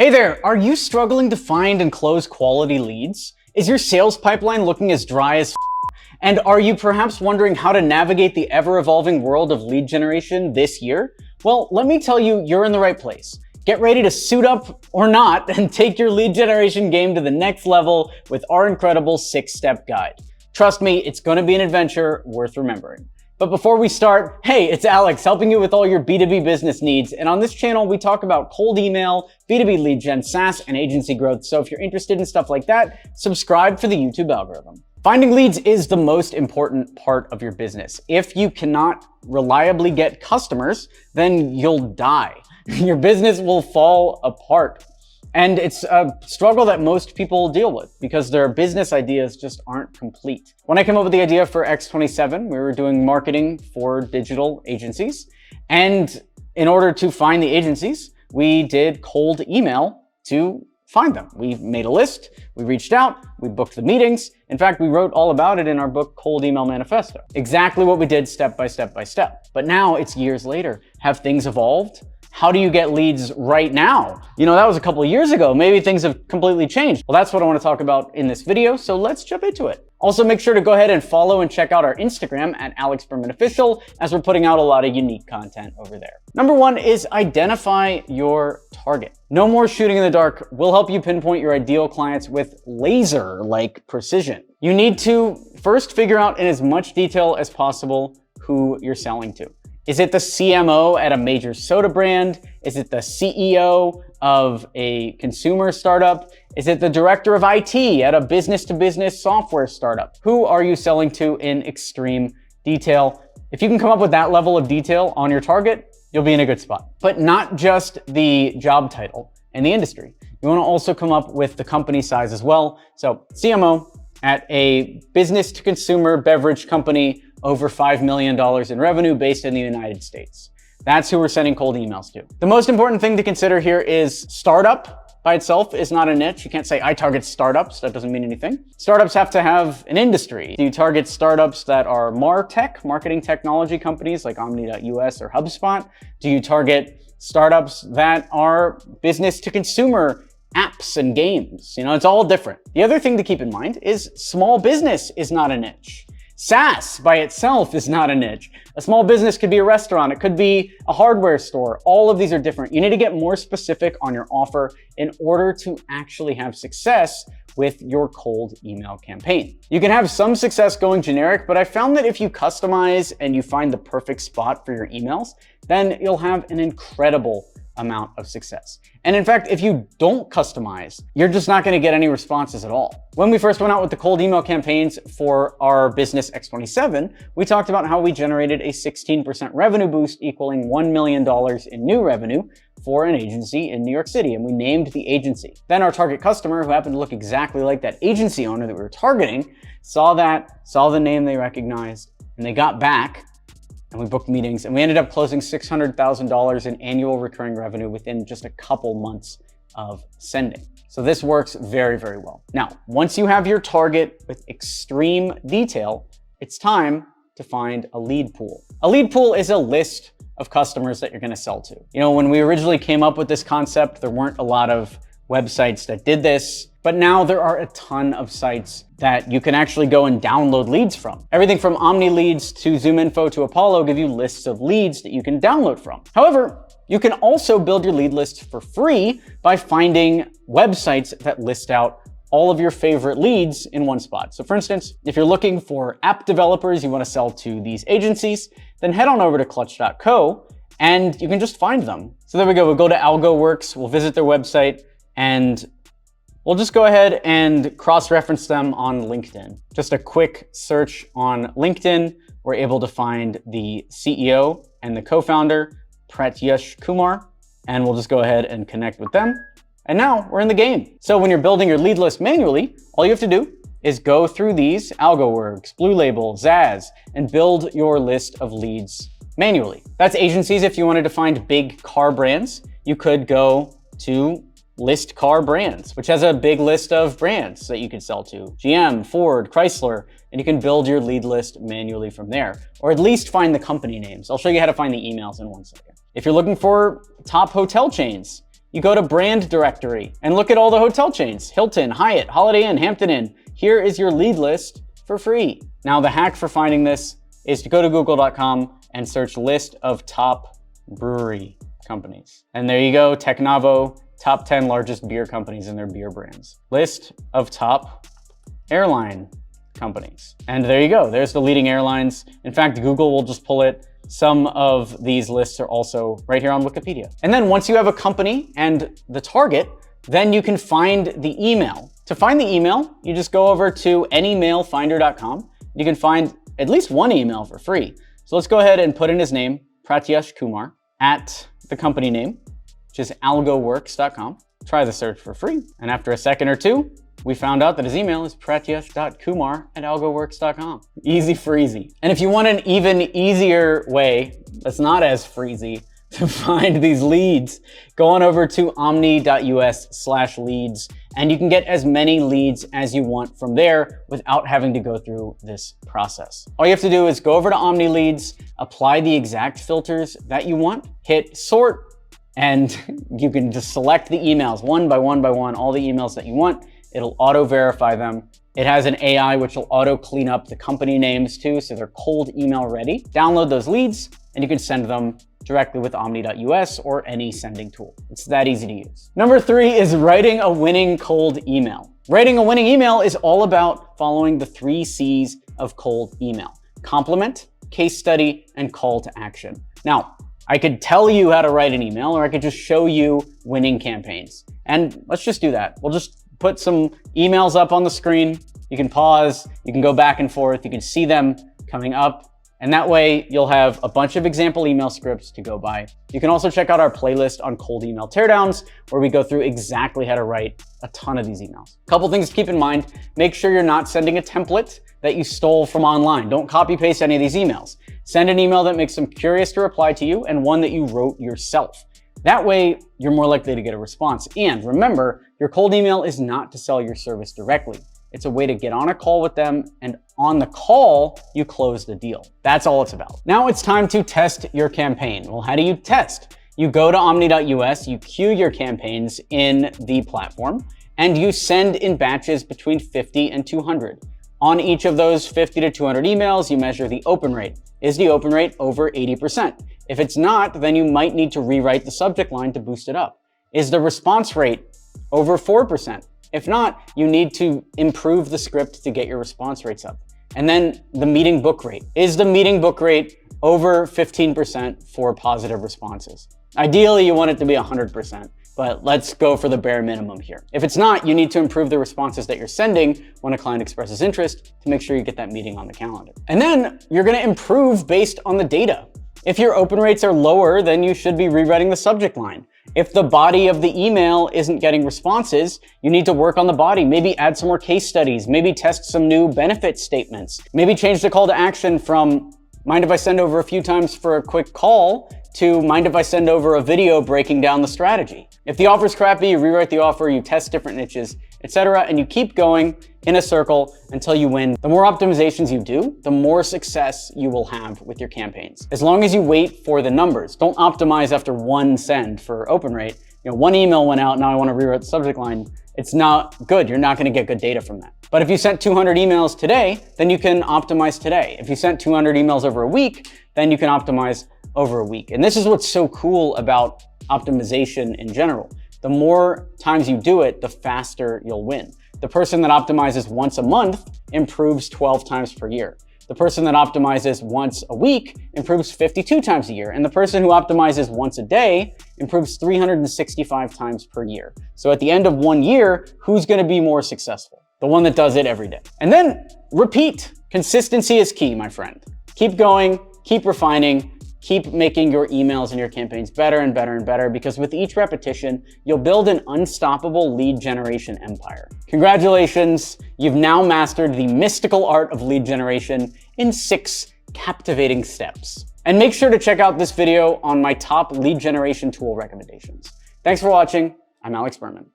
Hey there, are you struggling to find and close quality leads? Is your sales pipeline looking as dry as And are you perhaps wondering how to navigate the ever-evolving world of lead generation this year? Well, let me tell you, you're in the right place. Get ready to suit up or not and take your lead generation game to the next level with our incredible 6-step guide. Trust me, it's going to be an adventure worth remembering. But before we start, hey, it's Alex helping you with all your B2B business needs. And on this channel, we talk about cold email, B2B lead gen, SaaS, and agency growth. So if you're interested in stuff like that, subscribe for the YouTube algorithm. Finding leads is the most important part of your business. If you cannot reliably get customers, then you'll die. Your business will fall apart. And it's a struggle that most people deal with because their business ideas just aren't complete. When I came up with the idea for X27, we were doing marketing for digital agencies. And in order to find the agencies, we did cold email to find them. We made a list, we reached out, we booked the meetings. In fact, we wrote all about it in our book, Cold Email Manifesto. Exactly what we did step by step by step. But now it's years later. Have things evolved? How do you get leads right now? You know, that was a couple of years ago. Maybe things have completely changed. Well, that's what I want to talk about in this video. So let's jump into it. Also, make sure to go ahead and follow and check out our Instagram at AlexBermanOfficial, as we're putting out a lot of unique content over there. Number one is identify your target. No more shooting in the dark. We'll help you pinpoint your ideal clients with laser-like precision. You need to first figure out in as much detail as possible who you're selling to. Is it the CMO at a major soda brand? Is it the CEO of a consumer startup? Is it the director of IT at a business-to-business software startup? Who are you selling to in extreme detail? If you can come up with that level of detail on your target, you'll be in a good spot. But not just the job title and the industry. You want to also come up with the company size as well. So CMO at a business-to-consumer beverage company over $5 million in revenue based in the United States. That's who we're sending cold emails to. The most important thing to consider here is startup by itself is not a niche. You can't say, I target startups. That doesn't mean anything. Startups have to have an industry. Do you target startups that are MarTech, marketing technology companies like Omni.us or HubSpot? Do you target startups that are business to consumer apps and games? You know, it's all different. The other thing to keep in mind is small business is not a niche. SaaS by itself is not a niche. A small business could be a restaurant, it could be a hardware store. All of these are different. You need to get more specific on your offer in order to actually have success with your cold email campaign. You can have some success going generic, but I found that if you customize and you find the perfect spot for your emails, then you'll have an incredible amount of success. And in fact, if you don't customize, you're just not going to get any responses at all. When we first went out with the cold email campaigns for our business X27, we talked about how we generated a 16% revenue boost equaling $1 million in new revenue for an agency in New York City, and we named the agency. Then our target customer, who happened to look exactly like that agency owner that we were targeting, saw the name they recognized, and they got back and we booked meetings, and we ended up closing $600,000 in annual recurring revenue within just a couple months of sending. So this works very, very well. Now, once you have your target with extreme detail, it's time to find a lead pool. A lead pool is a list of customers that you're going to sell to. You know, when we originally came up with this concept, there weren't a lot of websites that did this, but now there are a ton of sites that you can actually go and download leads from. Everything from Omni Leads to ZoomInfo to Apollo give you lists of leads that you can download from. However, you can also build your lead list for free by finding websites that list out all of your favorite leads in one spot. So for instance, if you're looking for app developers you want to sell to these agencies, then head on over to clutch.co and you can just find them. So there we go. We'll go to AlgoWorks, we'll visit their website, and we'll just go ahead and cross-reference them on LinkedIn. Just a quick search on LinkedIn, we're able to find the CEO and the co-founder, Pratyush Kumar, and we'll just go ahead and connect with them. And now we're in the game. So when you're building your lead list manually, all you have to do is go through these, AlgoWorks, Blue Label, Zaz, and build your list of leads manually. That's agencies. If you wanted to find big car brands, you could go to List Car Brands, which has a big list of brands that you can sell to. GM, Ford, Chrysler, and you can build your lead list manually from there, or at least find the company names. I'll show you how to find the emails in 1 second. If you're looking for top hotel chains, You go to brand directory and look at all the hotel chains: Hilton, Hyatt, Holiday Inn, Hampton Inn. Here is your lead list for free. Now the hack for finding this is to go to google.com and search list of top brewery companies. And there you go, Technavo, top 10 largest beer companies and their beer brands. List of top airline companies. And there you go, there's the leading airlines. In fact, Google will just pull it. Some of these lists are also right here on Wikipedia. And then once you have a company and the target, then you can find the email. To find the email, you just go over to anymailfinder.com. You can find at least one email for free. So let's go ahead and put in his name, Pratyesh Kumar, at the company name, which is algoworks.com. Try the search for free. And after a second or two, we found out that his email is pratyesh.kumar@algoworks.com. Easy freezy. And if you want an even easier way that's not as freezy to find these leads, go on over to omni.us/leads, and you can get as many leads as you want from there without having to go through this process. All you have to do is go over to Omni Leads, apply the exact filters that you want, hit sort, and you can just select the emails one by one by one, all the emails that you want. It'll auto-verify them. It has an AI which will auto-clean up the company names too, so they're cold email ready. Download those leads, and you can send them directly with omni.us or any sending tool. It's that easy to use. Number 3 is writing a winning cold email. Writing a winning email is all about following the 3 C's of cold email: compliment, case study, and call to action. Now, I could tell you how to write an email, or I could just show you winning campaigns. And let's just do that. We'll just put some emails up on the screen. You can pause, you can go back and forth, you can see them coming up. And that way you'll have a bunch of example email scripts to go by. You can also check out our playlist on cold email teardowns, where we go through exactly how to write a ton of these emails. A couple things to keep in mind: make sure you're not sending a template that you stole from online. Don't copy paste any of these emails. Send an email that makes them curious to reply to you and one that you wrote yourself. That way you're more likely to get a response. And remember, your cold email is not to sell your service directly. It's a way to get on a call with them, and on the call, you close the deal. That's all it's about. Now it's time to test your campaign. Well, how do you test? You go to omni.us, you queue your campaigns in the platform, and you send in batches between 50 and 200. On each of those 50 to 200 emails, you measure the open rate. Is the open rate over 80%? If it's not, then you might need to rewrite the subject line to boost it up. Is the response rate over 4%? If not, you need to improve the script to get your response rates up. And then the meeting book rate. Is the meeting book rate over 15% for positive responses? Ideally, you want it to be 100%, but let's go for the bare minimum here. If it's not, you need to improve the responses that you're sending when a client expresses interest to make sure you get that meeting on the calendar. And then you're gonna improve based on the data. If your open rates are lower, then you should be rewriting the subject line. If the body of the email isn't getting responses, you need to work on the body. Maybe add some more case studies, maybe test some new benefit statements, maybe change the call to action from mind if I send over a few times for a quick call to mind if I send over a video breaking down the strategy. If the offer's crappy, you rewrite the offer, you test different niches, etc., and you keep going in a circle until you win. The more optimizations you do, the more success you will have with your campaigns. As long as you wait for the numbers. Don't optimize after one send for open rate. One email went out, now I want to rewrite the subject line. It's not good. You're not going to get good data from that. But if you sent 200 emails today, then you can optimize today. If you sent 200 emails over a week, then you can optimize over a week. And this is what's so cool about optimization in general. The more times you do it, the faster you'll win. The person that optimizes once a month improves 12 times per year. The person that optimizes once a week improves 52 times a year. And the person who optimizes once a day improves 365 times per year. So at the end of 1 year, who's going to be more successful? The one that does it every day. And then repeat. Consistency is key, my friend. Keep going, keep refining, keep making your emails and your campaigns better and better and better, because with each repetition, you'll build an unstoppable lead generation empire. Congratulations, you've now mastered the mystical art of lead generation in 6 captivating steps. And make sure to check out this video on my top lead generation tool recommendations. Thanks for watching. I'm Alex Berman.